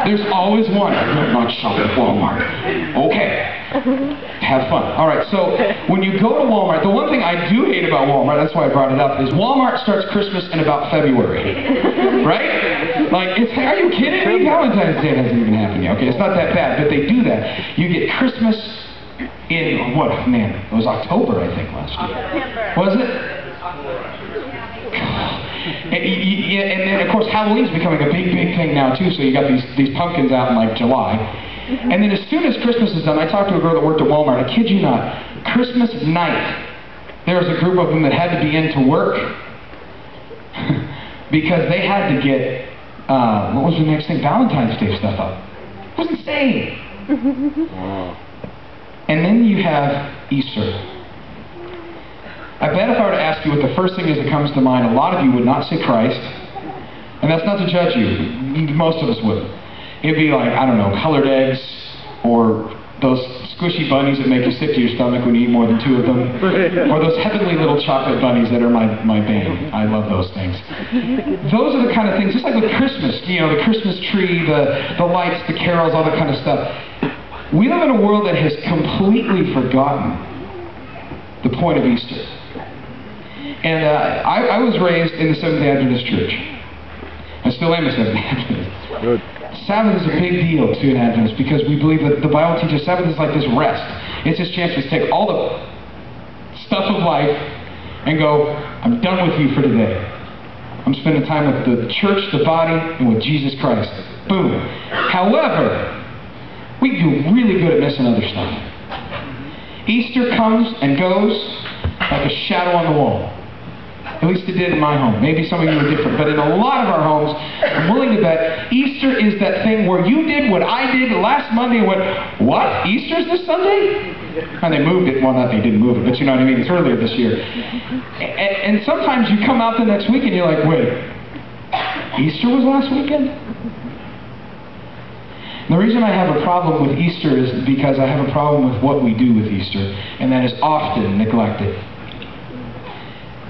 There's always one. I'm not shopping at Walmart. Okay. Have fun. All right, so when you go to Walmart, the one thing I do hate about Walmart, that's why I brought it up, is Walmart starts Christmas in about February. Right? Like, are you kidding me? Valentine's Day hasn't even happened yet. Okay, it's not that bad, but they do that. You get Christmas in, what, man, it was October, I think, last year. Was it? And then, of course, Halloween's becoming a big, big thing now, too, so you got these pumpkins out in, like, July. And then as soon as Christmas is done, I talked to a girl that worked at Walmart, I kid you not, Christmas night, there was a group of them that had to be into work because they had to get, what was the next thing, Valentine's Day stuff up. It was insane. Wow. And then you have Easter. I bet if I were to ask you what the first thing is that comes to mind, a lot of you would not say Christ. And that's not to judge you. Most of us wouldn't. It'd be like, I don't know, colored eggs, or those squishy bunnies that make you sick to your stomach when you eat more than 2 of them, or those heavenly little chocolate bunnies that are my bane. I love those things. Those are the kind of things, just like with Christmas, you know, the Christmas tree, the lights, the carols, all that kind of stuff. We live in a world that has completely forgotten the point of Easter. And I was raised in the Seventh-day-Adventist church. I still am a Seventh-day-Adventist. Good. Sabbath is a big deal to an Adventist because we believe that the Bible teaches Sabbath is like this rest. It's this chance to take all the stuff of life and go, I'm done with you for today. I'm spending time with the church, the body, and with Jesus Christ. Boom. However, we do really good at missing other stuff. Easter comes and goes like a shadow on the wall. At least it did in my home. Maybe some of you are different. But in a lot of our homes, I'm willing to bet Easter is that thing where you did what I did last Monday and went, what? Easter's this Sunday? And they moved it. Well, not they didn't move it, but you know what I mean? It's earlier this year. And sometimes you come out the next week and you're like, wait, Easter was last weekend? The reason I have a problem with Easter is because I have a problem with what we do with Easter, and that is often neglected.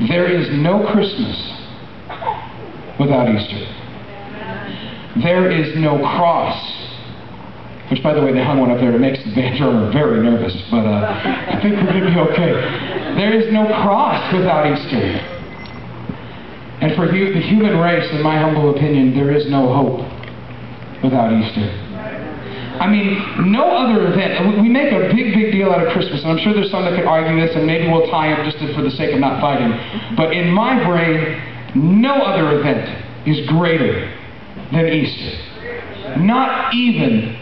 There is no Christmas without Easter. There is no cross. Which, by the way, they hung one up there. It makes the band drummer very nervous, but I think we're going to be okay. There is no cross without Easter. And for the human race, in my humble opinion, there is no hope without Easter. I mean, no other event. We make a big, big deal out of Christmas, and I'm sure there's some that could argue this, and maybe we'll tie them just for the sake of not fighting. But in my brain, no other event is greater than Easter. Not even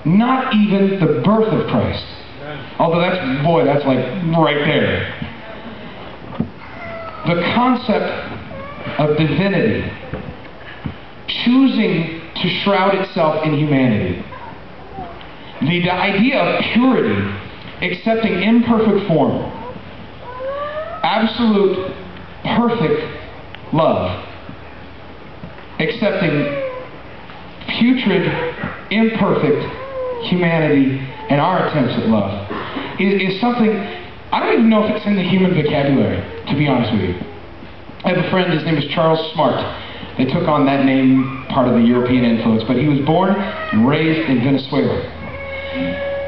the birth of Christ. Although that's like right there. The concept of divinity choosing to shroud itself in humanity. The idea of purity, accepting imperfect form, absolute, perfect love, accepting putrid, imperfect humanity and our attempts at love, is something, I don't even know if it's in the human vocabulary, to be honest with you. I have a friend, his name is Charles Smart. They took on that name, part of the European influence, but he was born and raised in Venezuela.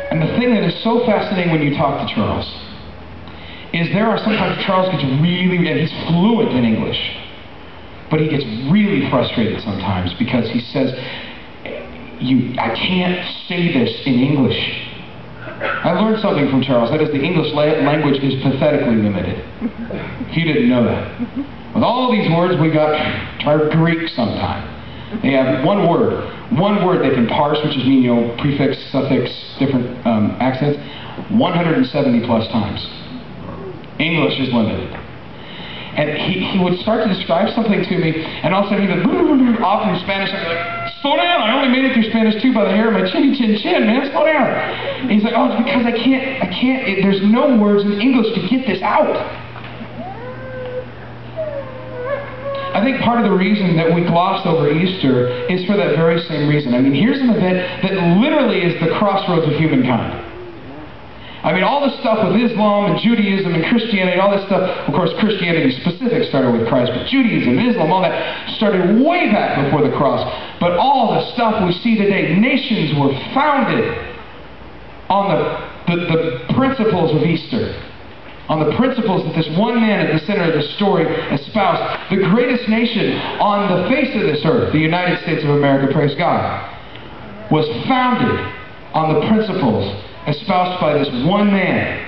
And the thing that is so fascinating when you talk to Charles is there are sometimes Charles gets really, and he's fluent in English, but he gets really frustrated sometimes because he says, I can't say this in English. I learned something from Charles, that is the English language is pathetically limited. If you didn't know that. With all these words we got, try Greek sometime. They have one word they can parse, which is mean, you know, prefix, suffix, different accents, 170 plus times. English is limited. And he would start to describe something to me, and all of a sudden he would, off in Spanish, I'd be like, slow down, I only made it through Spanish 2 by the hair of my chin, man, slow down. And he's like, oh, it's because I can't, there's no words in English to get this out. I think part of the reason that we gloss over Easter is for that very same reason. I mean, here's an event that literally is the crossroads of humankind. I mean, all this stuff with Islam and Judaism and Christianity, all this stuff, of course, Christianity specific started with Christ, but Judaism, Islam, all that started way back before the cross. But all the stuff we see today, nations were founded on the principles of Easter, on the principles that this one man at the center of the story espoused. The greatest nation on the face of this earth, the United States of America, praise God, was founded on the principles espoused by this one man